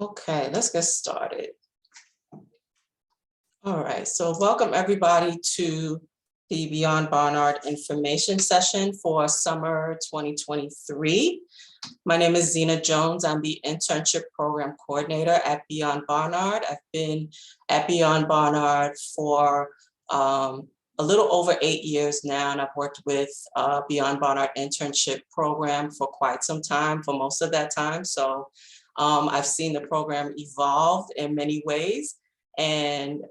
Okay, let's get started. All right, so welcome everybody to the Beyond Barnard information session for summer 2023. My name is Zena Jones. I'm the internship program coordinator at Beyond Barnard. I've been at Beyond Barnard for a little over 8 years now, and I've worked with Beyond Barnard Internship Program for quite some time, for most of that time. So I've seen the program evolve in many ways. And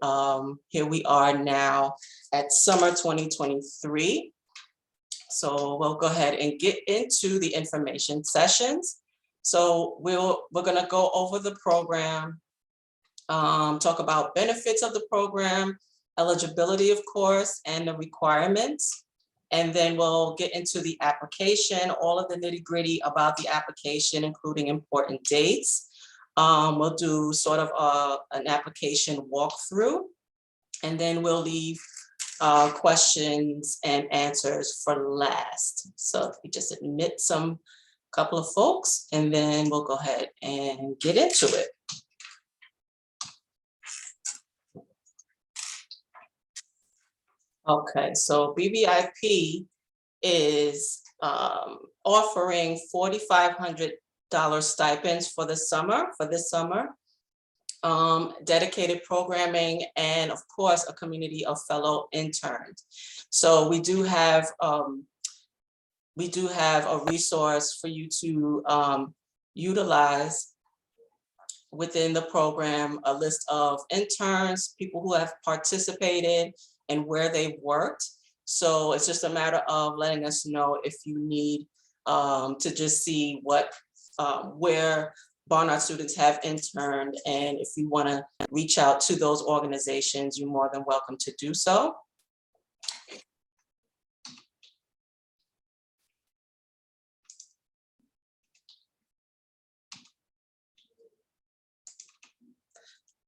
here we are now at summer 2023. So we'll go ahead and get into the information sessions. So we're gonna go over the program, talk about benefits of the program, eligibility, of course, and the requirements. And then we'll get into the application, all of the nitty-gritty about the application, including important dates. We'll do sort of an application walkthrough, and then we'll leave questions and answers for last. So if we just admit couple of folks, and then we'll go ahead and get into it. Okay, so BBIP is offering $4,500 stipends for this summer, dedicated programming, and of course, a community of fellow interns. So we do have a resource for you to utilize within the program, a list of interns, people who have participated and where they worked. So it's just a matter of letting us know if you need to just see where Barnard students have interned, and if you want to reach out to those organizations, you're more than welcome to do so.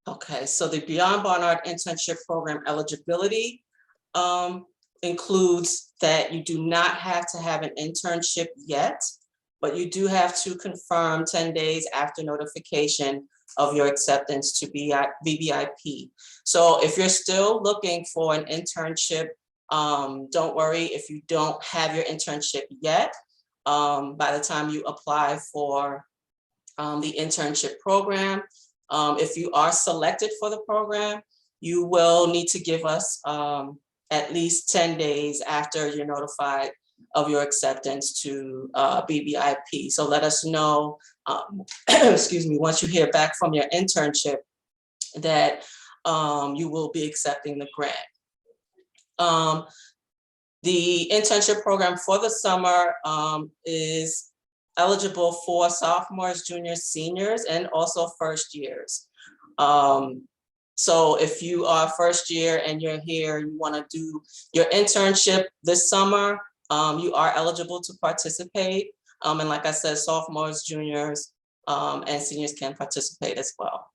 Okay, so the Beyond Barnard Internship Program eligibility includes that you do not have to have an internship yet, but you do have to confirm 10 days after notification of your acceptance to BBIP. So if you're still looking for an internship, don't worry if you don't have your internship yet. By the time you apply for the internship program, if you are selected for the program, you will need to give us at least 10 days after you're notified of your acceptance to BBIP. So let us know, excuse me, once you hear back from your internship that you will be accepting the grant. The internship program for the summer is eligible for sophomores, juniors, seniors, and also first years. So if you are first year and you're here, you want to do your internship this summer, you are eligible to participate. And like I said, sophomores, juniors, and seniors can participate as well.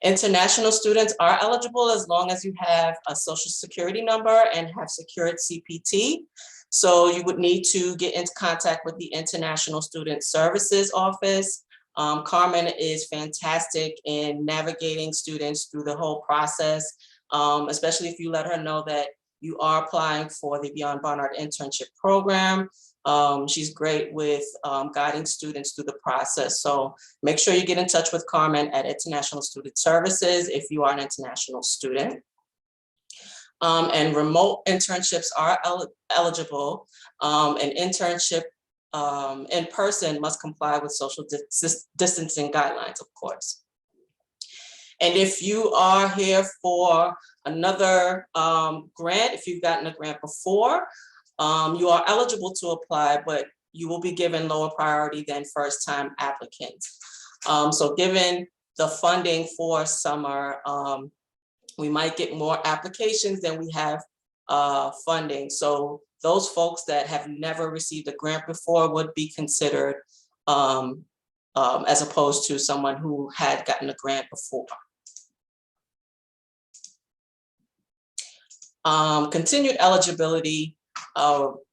International students are eligible as long as you have a social security number and have secured CPT. So you would need to get into contact with the International Student Services Office. Carmen is fantastic in navigating students through the whole process, especially if you let her know that you are applying for the Beyond Barnard Internship Program. She's great with guiding students through the process. So make sure you get in touch with Carmen at International Student Services if you are an international student. And remote internships are eligible. An internship in person must comply with social distancing guidelines, of course. And if you are here for another grant, if you've gotten a grant before, you are eligible to apply, but you will be given lower priority than first-time applicants. So given the funding for summer, we might get more applications than we have funding. So those folks that have never received a grant before would be considered as opposed to someone who had gotten a grant before. Continued eligibility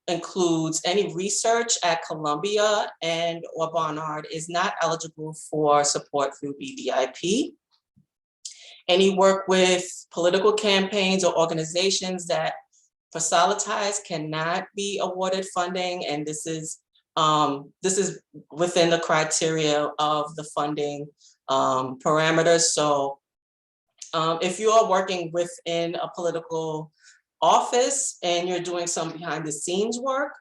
includes any research at Columbia and or Barnard is not eligible for support through BBIP. Any work with political campaigns or organizations that proselytize cannot be awarded funding, and this is within the criteria of the funding parameters. So if you are working within a political office and you're doing some behind the scenes work,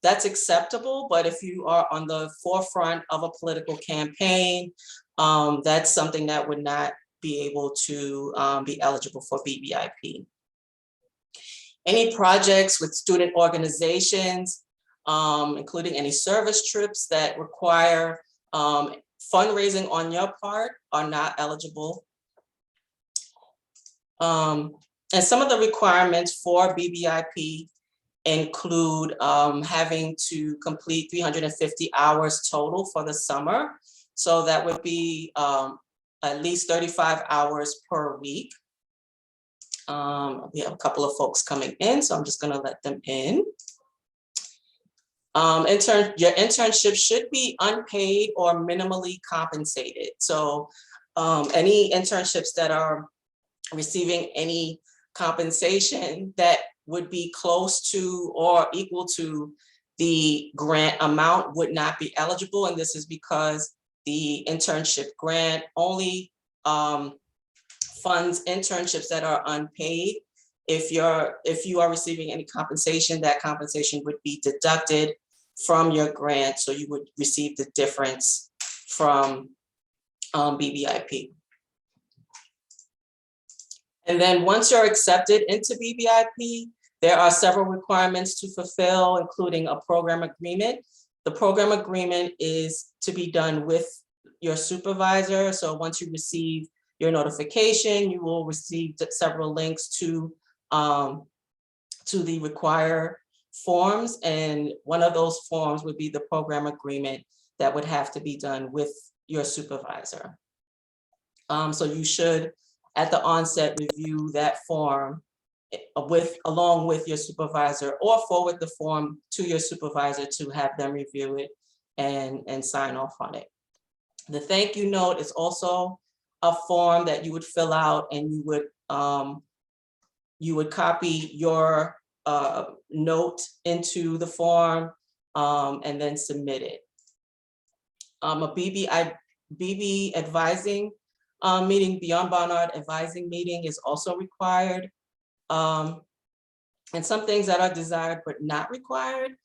that's acceptable. But if you are on the forefront of a political campaign, that's something that would not be able to be eligible for BBIP. Any projects with student organizations, including any service trips that require fundraising on your part, are not eligible. And some of the requirements for BBIP include having to complete 350 hours total for the summer. So that would be at least 35 hours per week. We have a couple of folks coming in, so I'm just going to let them in. Your internship should be unpaid or minimally compensated. So any internships that are receiving any compensation that would be close to or equal to the grant amount would not be eligible. And this is because the internship grant only funds internships that are unpaid. If you are receiving any compensation, that compensation would be deducted from your grant, so you would receive the difference from BBIP. And then once you're accepted into BBIP, there are several requirements to fulfill, including a program agreement. The program agreement is to be done with your supervisor. So once you receive your notification, you will receive several links to the required forms. And one of those forms would be the program agreement that would have to be done with your supervisor. So you should, at the onset, review that form along with your supervisor, or forward the form to your supervisor to have them review it and sign off on it. The thank you note is also a form that you would fill out, and you would copy your note into the form and then submit it. A BB advising meeting, Beyond Barnard advising meeting, is also required. And some things that are desired but not required: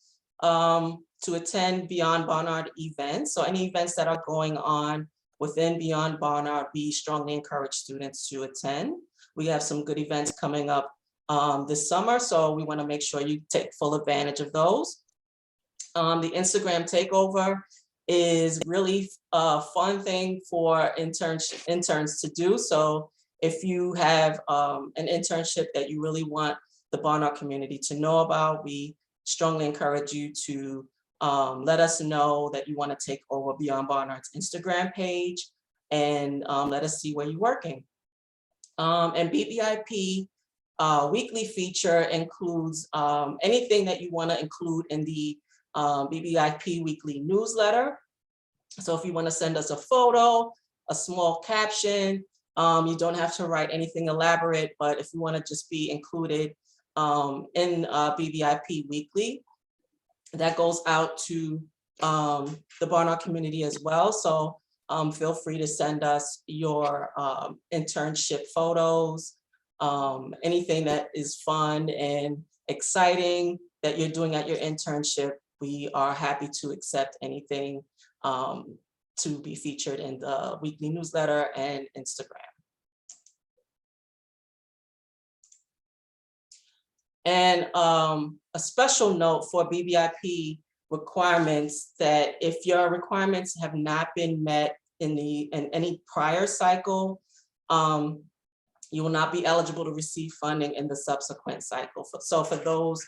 to attend Beyond Barnard events. So any events that are going on within Beyond Barnard, we strongly encourage students to attend. We have some good events coming up this summer, so we want to make sure you take full advantage of those. The Instagram takeover is really a fun thing for interns to do. So if you have an internship that you really want the Barnard community to know about, we strongly encourage you to let us know that you want to take over Beyond Barnard's Instagram page, and let us see where you're working. And BBIP weekly feature includes anything that you want to include in the BBIP weekly newsletter. So if you want to send us a photo, a small caption, you don't have to write anything elaborate, but if you want to just be included in BBIP weekly, that goes out to the Barnard community as well. So feel free to send us your internship photos, anything that is fun and exciting that you're doing at your internship. We are happy to accept anything to be featured in the weekly newsletter and Instagram. And a special note for BBIP requirements, that if your requirements have not been met in any prior cycle, you will not be eligible to receive funding in the subsequent cycle. So for those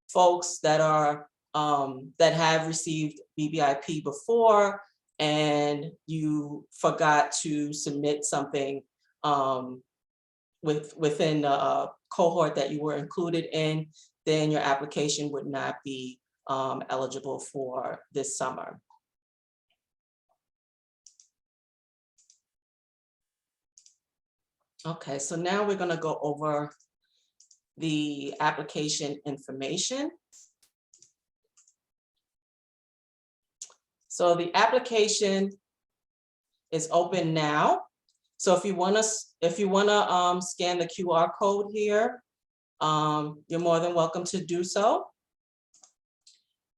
folks that are that have received BBIP before and you forgot to submit something within the cohort that you were included in, then your application would not be eligible for this summer. Okay, so now we're going to go over the application information. So the application is open now. So if you want to scan the QR code here, you're more than welcome to do so.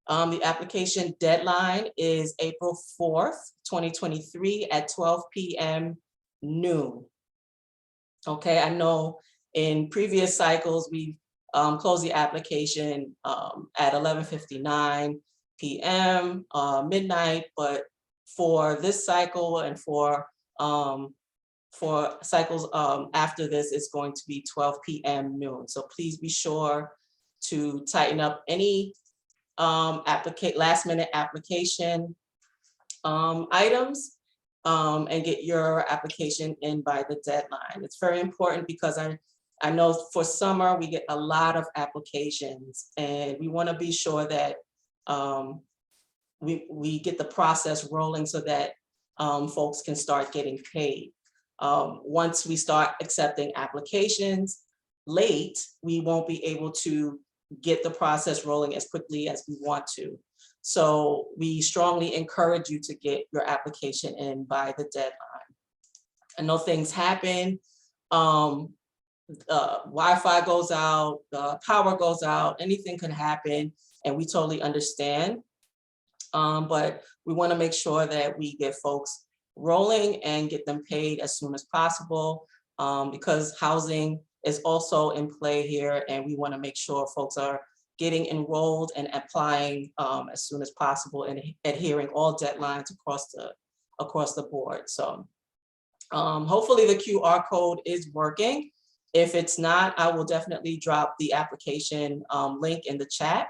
The application deadline is April 4th, 2023 at 12 p.m. noon. Okay, I know in previous cycles, we closed the application at 11:59 p.m. Midnight, but for this cycle and for cycles after this, it's going to be 12 p.m. noon. So please be sure to tighten up any last minute application items and get your application in by the deadline. It's very important because I know for summer we get a lot of applications, and we want to be sure that we get the process rolling so that folks can start getting paid. Once we start accepting applications late, we won't be able to get the process rolling as quickly as we want to. So we strongly encourage you to get your application in by the deadline. I know things happen. Wi-Fi goes out, power goes out, anything can happen, and we totally understand. But we want to make sure that we get folks rolling and get them paid as soon as possible, because housing is also in play here, and we want to make sure folks are getting enrolled and applying as soon as possible and adhering all deadlines across the board. So hopefully the QR code is working. If it's not, I will definitely drop the application link in the chat,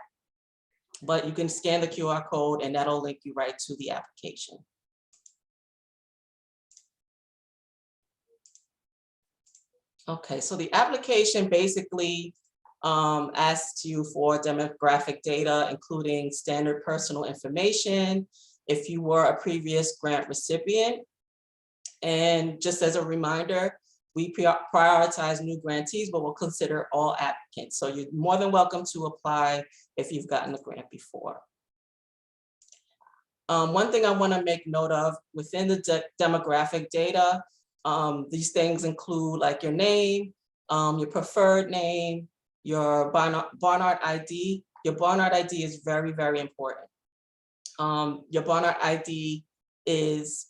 but you can scan the QR code and that'll link you right to the application. Okay, so the application basically asks you for demographic data, including standard personal information, if you were a previous grant recipient. And just as a reminder, we prioritize new grantees, but we'll consider all applicants. So you're more than welcome to apply if you've gotten a grant before. One thing I want to make note of within the demographic data, these things include like your name, your preferred name, your Barnard ID. Your Barnard ID is very, very important. Your Barnard ID is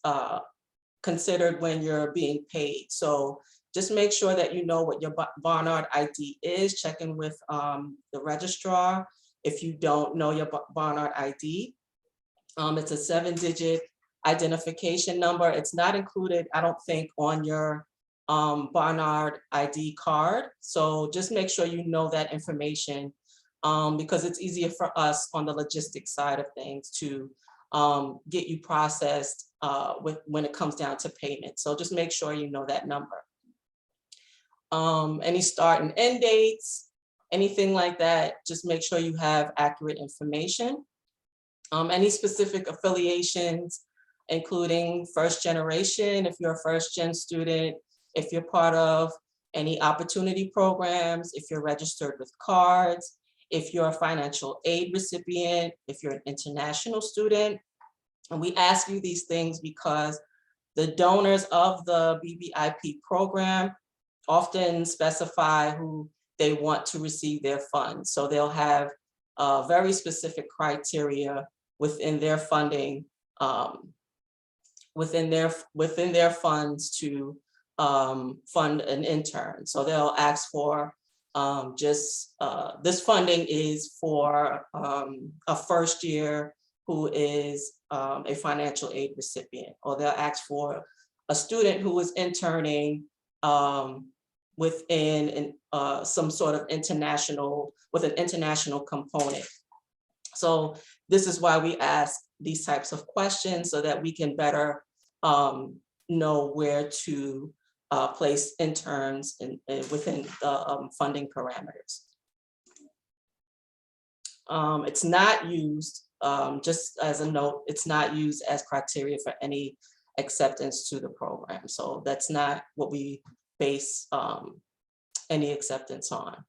considered when you're being paid. So just make sure that you know what your Barnard ID is. Check in with the registrar if you don't know your Barnard ID. It's a 7-digit identification number. It's not included, I don't think, on your Barnard ID card. So just make sure you know that information because it's easier for us on the logistics side of things to get you processed when it comes down to payment. So just make sure you know that number. Any start and end dates, anything like that, just make sure you have accurate information. Any specific affiliations, including first generation, if you're a first gen student, if you're part of any opportunity programs, if you're registered with cards, if you're a financial aid recipient, if you're an international student. And we ask you these things because the donors of the BBIP program often specify who they want to receive their funds. So they'll have very specific criteria within their funding, within their funds to fund an intern. So they'll ask for this funding is for a first year who is a financial aid recipient, or they'll ask for a student who is interning within some sort of international, with an international component. So this is why we ask these types of questions so that we can better know where to place interns within the funding parameters. It's not used, just as a note, it's not used as criteria for any acceptance to the program. So that's not what we base any acceptance on.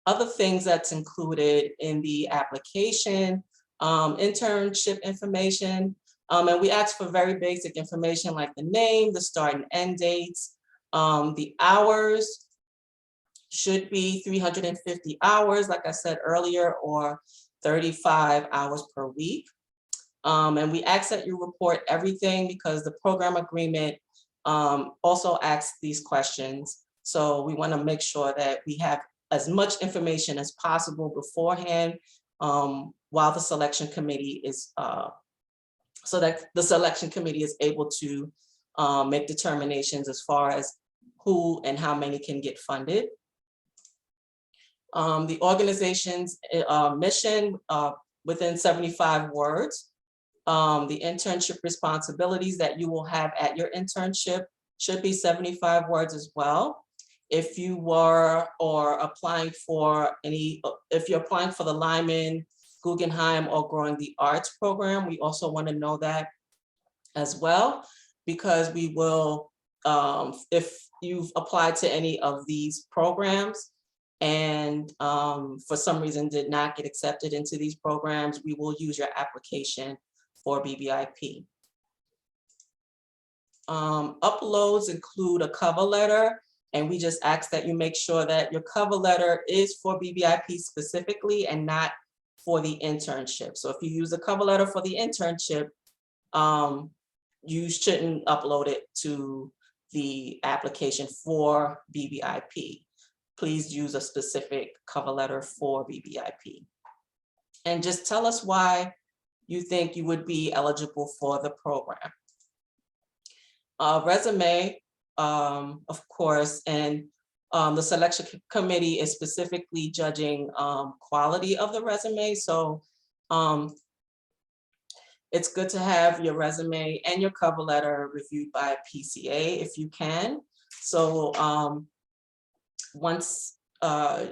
Other things that's included in the application, internship information, and we ask for very basic information like the name, the start and end dates. The hours should be 350 hours, like I said earlier, or 35 hours per week. And we ask that you report everything because the program agreement also asks these questions. So we want to make sure that we have as much information as possible beforehand while the selection committee is, so that the selection committee is able to make determinations as far as who and how many can get funded. The organization's mission within 75 words. The internship responsibilities that you will have at your internship should be 75 words as well. If you were or applying for any, if you're applying for the Lyman, Guggenheim, or Growing the Arts program, we also want to know that as well, because we will, if you've applied to any of these programs and for some reason did not get accepted into these programs, we will use your application for BBIP. Uploads include a cover letter, and we just ask that you make sure that your cover letter is for BBIP specifically and not for the internship. So if you use a cover letter for the internship, you shouldn't upload it to the application for BBIP. Please use a specific cover letter for BBIP. And just tell us why you think you would be eligible for the program. Resume, of course, and the selection committee is specifically judging quality of the resume. So it's good to have your resume and your cover letter reviewed by a PCA if you can. So once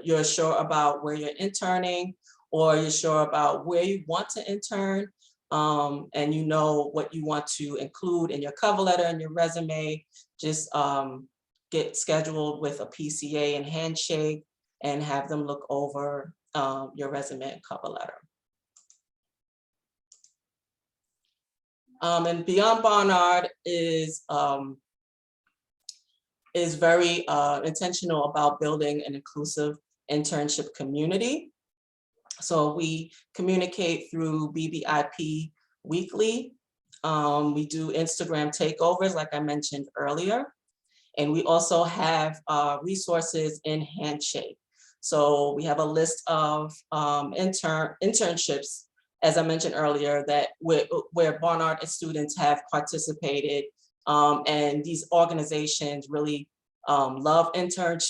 you're sure about where you're interning, or you're sure about where you want to intern, and you know what you want to include in your cover letter and your resume, just get scheduled with a PCA and handshake and have them look over your resume and cover letter. And Beyond Barnard is very intentional about building an inclusive internship community. So we communicate through BBIP weekly. We do Instagram takeovers, like I mentioned earlier. And we also have resources in Handshake. So we have a list of internships, as I mentioned earlier, that where Barnard students have participated. And these organizations really love intern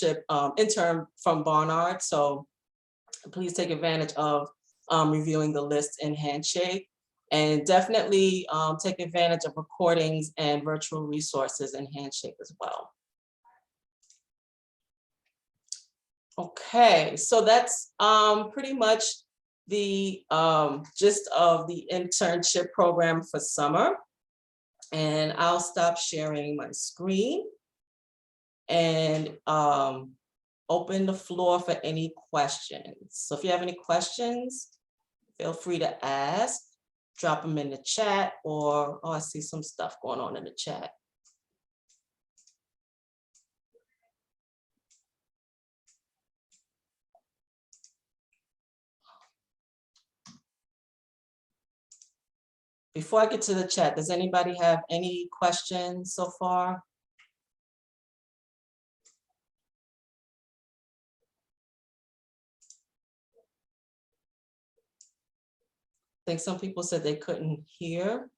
from Barnard. So please take advantage of reviewing the list in Handshake, and definitely take advantage of recordings and virtual resources in Handshake as well. Okay, so that's pretty much the gist of the internship program for summer. And I'll stop sharing my screen and open the floor for any questions. So if you have any questions, feel free to ask, drop them in the chat, or, oh, I see some stuff going on in the chat. Before I get to the chat, does anybody have any questions so far? I think some people said they couldn't hear.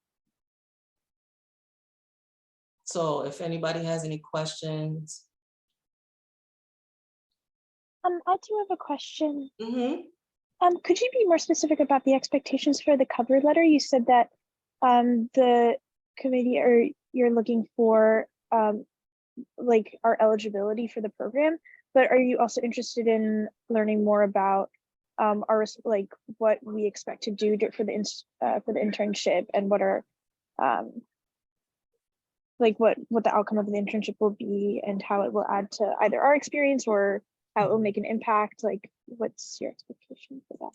So if anybody has any questions. I do have a question. Mm-hmm. Could you be more specific about the expectations for the cover letter? You said that the committee, or you're looking for like our eligibility for the program, but are you also interested in learning more about our like what we expect to do for the internship, and what are like what the outcome of the internship will be, and how it will add to either our experience or how it will make an impact? Like, what's your expectation for that?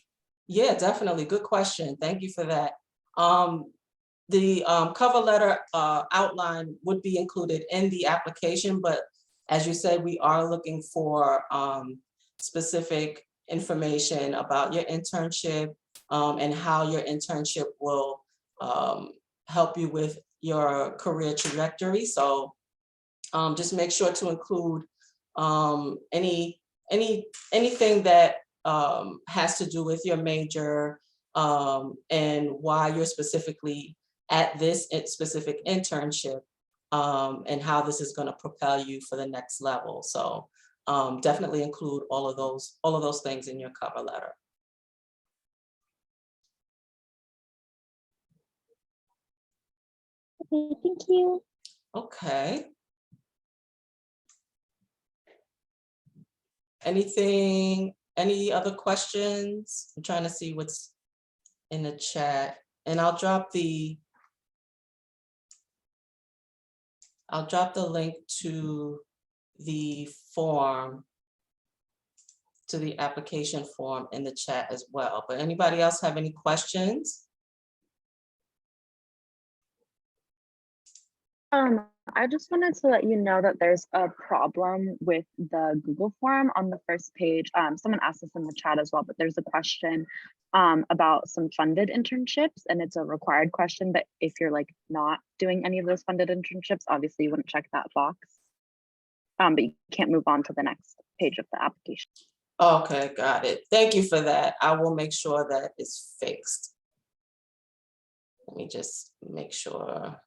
Yeah, definitely. Good question. Thank you for that. The cover letter outline would be included in the application, but as you said, we are looking for specific information about your internship and how your internship will help you with your career trajectory. So just make sure to include anything that has to do with your major and why you're specifically at this specific internship and how this is going to propel you for the next level. So definitely include all of those things in your cover letter. Okay, thank you. Okay. Any other questions? I'm trying to see what's in the chat, and I'll drop the link to the form, to the application form in the chat as well. But anybody else have any questions? I just wanted to let you know that there's a problem with the Google form on the first page. Someone asked this in the chat as well, but there's a question about some funded internships, and it's a required question, but if you're like not doing any of those funded internships, obviously you wouldn't check that box. But you can't move on to the next page of the application. Okay, got it. Thank you for that. I will make sure that it's fixed. Let me just make sure.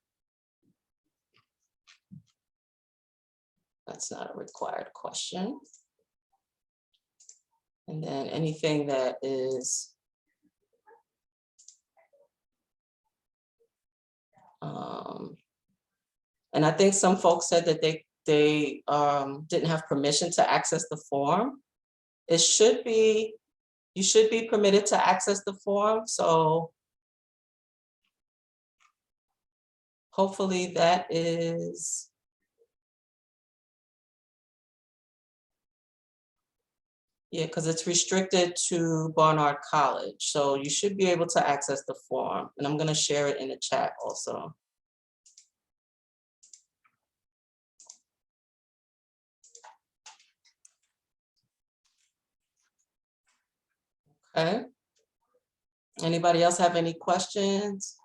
That's not a required question. And then anything that is and I think some folks said that they didn't have permission to access the form. You should be permitted to access the form. So hopefully that is. Yeah, because it's restricted to Barnard College. So you should be able to access the form. And I'm going to share it in the chat also. Okay. Anybody else have any questions?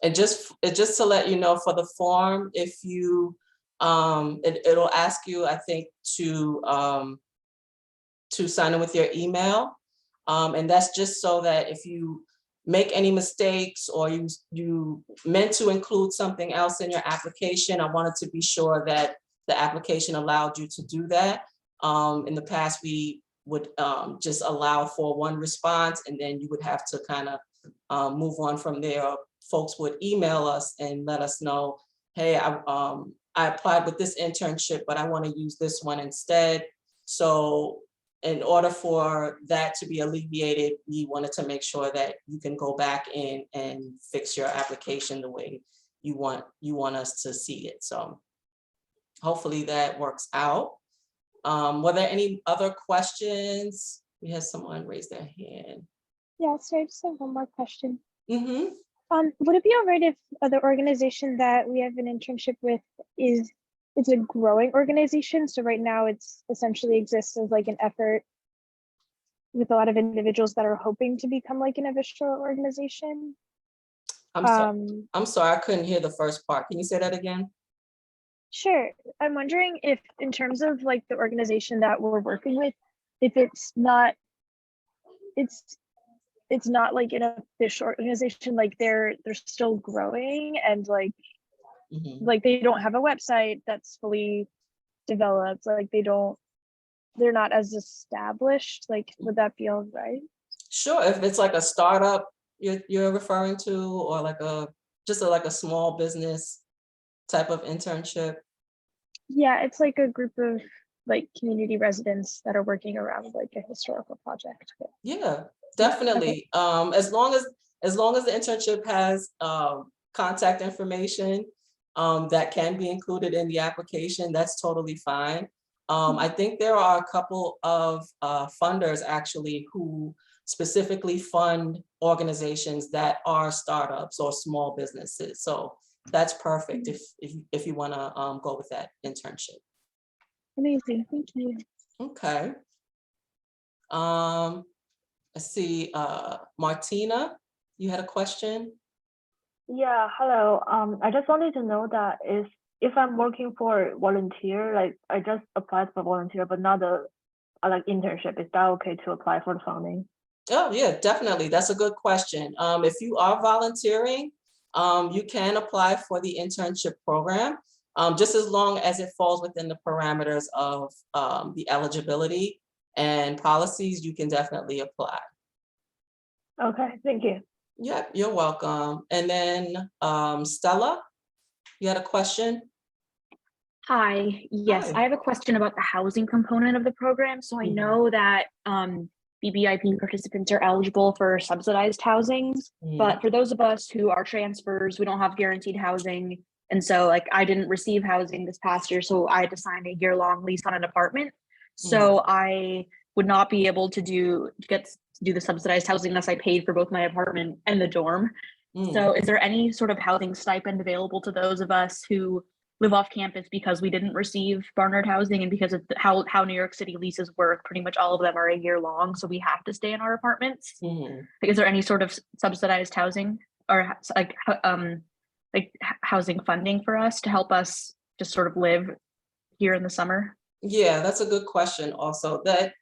And just to let you know, for the form, if you it'll ask you, I think, to sign in with your email. And that's just so that if you make any mistakes or you meant to include something else in your application, I wanted to be sure that the application allowed you to do that. In the past, we would just allow for one response, and then you would have to kind of move on from there. Folks would email us and let us know, hey, I applied with this internship, but I want to use this one instead. So in order for that to be alleviated, we wanted to make sure that you can go back in and fix your application the way you want us to see it. So hopefully that works out. Were there any other questions? We had someone raise their hand. Yeah, so I just have one more question. Mm-hmm. Would it be all right if the organization that we have an internship with it's a growing organization? So right now it's essentially exists as like an effort with a lot of individuals that are hoping to become like an official organization. I'm sorry, I couldn't hear the first part. Can you say that again? Sure. I'm wondering if, in terms of like the organization that we're working with, if it's not like an official organization, like they're still growing, and like like they don't have a website that's fully developed, like they're not as established. Like, would that be all right? Sure, if it's like a startup you're referring to, or like like a small business type of internship. Yeah, it's like a group of like community residents that are working around like a historical project. But, Yeah, yeah, okay. definitely. As long as the internship has contact information that can be included in the application, that's totally fine. I think there are a couple of funders actually who specifically fund organizations that are startups or small businesses. So that's perfect if you want to go with that internship. Amazing, thank you. Okay. Let's see, Martina, you had a question? Yeah, hello. I just wanted to know that if I'm working for volunteer, like I just applied for volunteer, but not a like internship, is that okay to apply for the funding? Oh, yeah, definitely. That's a good question. If you are volunteering, you can apply for the internship program, just as long as it falls within the parameters of the eligibility and policies, you can definitely apply. Okay, thank you. Yep, you're welcome. And then Stella, you had a question? Hi, yes, Hi. I have a question about the housing component of the program. So I know that BBIP participants are eligible for subsidized housing, but for those of us who are transfers, we don't have guaranteed housing. And so like I didn't receive housing this past year, so I had to sign a year-long lease on an apartment. So I would not be able to do the subsidized housing unless I paid for both my apartment and the dorm. So is there any sort of housing stipend available to those of us who live off campus because we didn't receive Barnard housing, and because of how New York City leases work, pretty much all of them are a year long, so we have to stay in our apartments? Like, is there any sort of subsidized housing or like housing funding for us to help us just sort of live here in the summer? Yeah, that's a good question also. That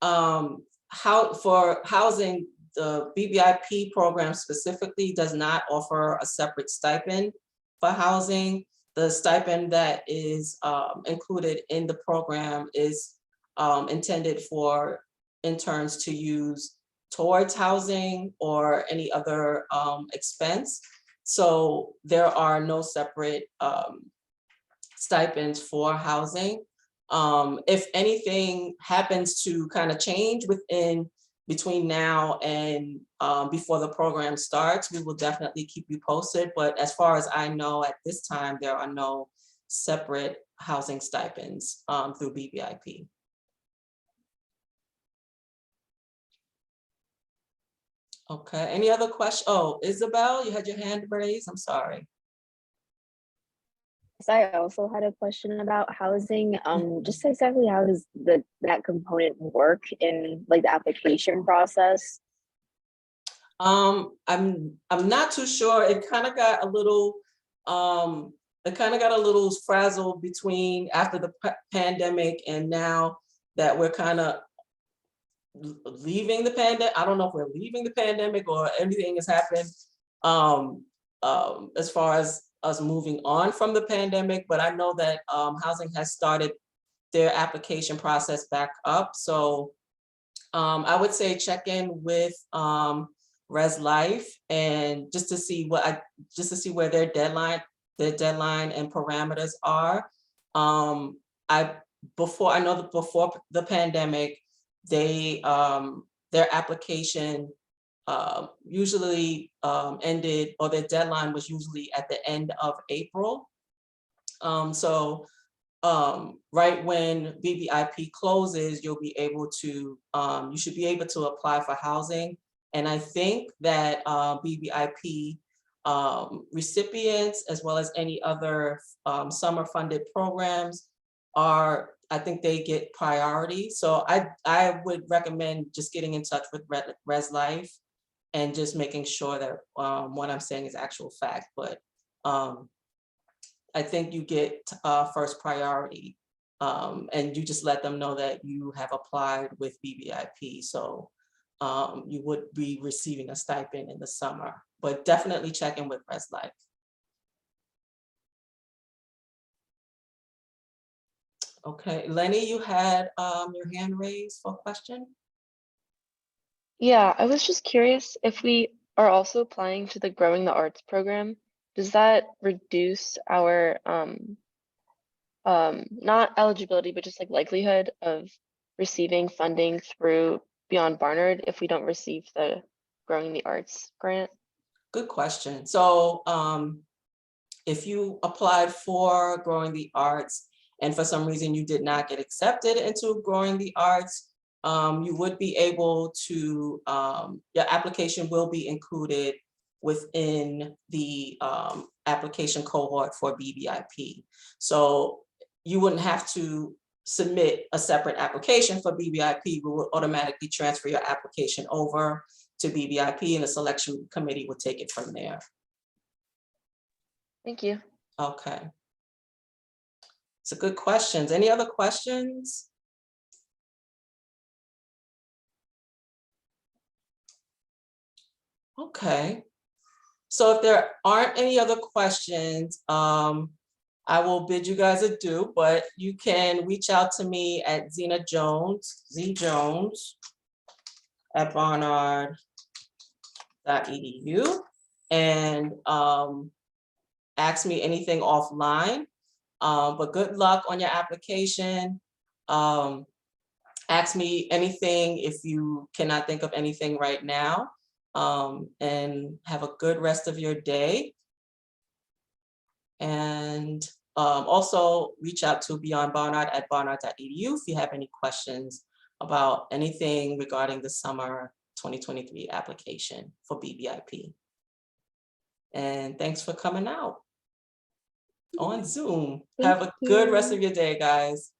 how for housing, the BBIP program specifically does not offer a separate stipend for housing. The stipend that is included in the program is intended for interns to use towards housing or any other expense. So there are no separate stipends for housing. If anything happens to kind of change between now and before the program starts, we will definitely keep you posted. But as far as I know, at this time, there are no separate housing stipends through BBIP. Okay, any other questions? Oh, Isabel, you had your hand raised. I'm sorry. I also had a question about housing. Just exactly how does that component work in like the application process? I'm not too sure. It kind of got a little frazzled between after the pandemic and now that we're kind of leaving the pandemic. I don't know if we're leaving the pandemic or anything has happened as far as us moving on from the pandemic, but I know that housing has started their application process back up. So I would say check in with Res Life and just to see where their deadline and parameters are. I know that before the pandemic, they their application usually ended, or their deadline was usually at the end of April. So right when BBIP closes, you'll be able to, you should be able to apply for housing. And I think that BBIP recipients, as well as any other summer funded programs, I think they get priority. So I would recommend just getting in touch with Res Life and just making sure that what I'm saying is actual fact. But I think you get first priority, and you just let them know that you have applied with BBIP. So you would be receiving a stipend in the summer, but definitely check in with Res Life. Okay, Lenny, you had your hand raised for a question? Yeah, I was just curious if we are also applying to the Growing the Arts program, does that reduce our not eligibility, but just like likelihood of receiving funding through Beyond Barnard if we don't receive the Growing the Arts grant? Good question. So if you applied for Growing the Arts and for some reason you did not get accepted into Growing the Arts, you would be able to, your application will be included within the application cohort for BBIP. So you wouldn't have to submit a separate application for BBIP. We will automatically transfer your application over to BBIP and the selection committee will take it from there. Thank you. Okay. It's a good questions. Any other questions? Okay. So if there aren't any other questions, I will bid you guys adieu, but you can reach out to me at Zena Jones, Z-Jones at barnard.edu and ask me anything offline. But good luck on your application. Ask me anything if you cannot think of anything right now. And have a good rest of your day. And also reach out to Beyond Barnard at barnard.edu if you have any questions about anything regarding the summer 2023 application for BBIP. And thanks for coming out on Zoom. Have a good rest of your day, guys.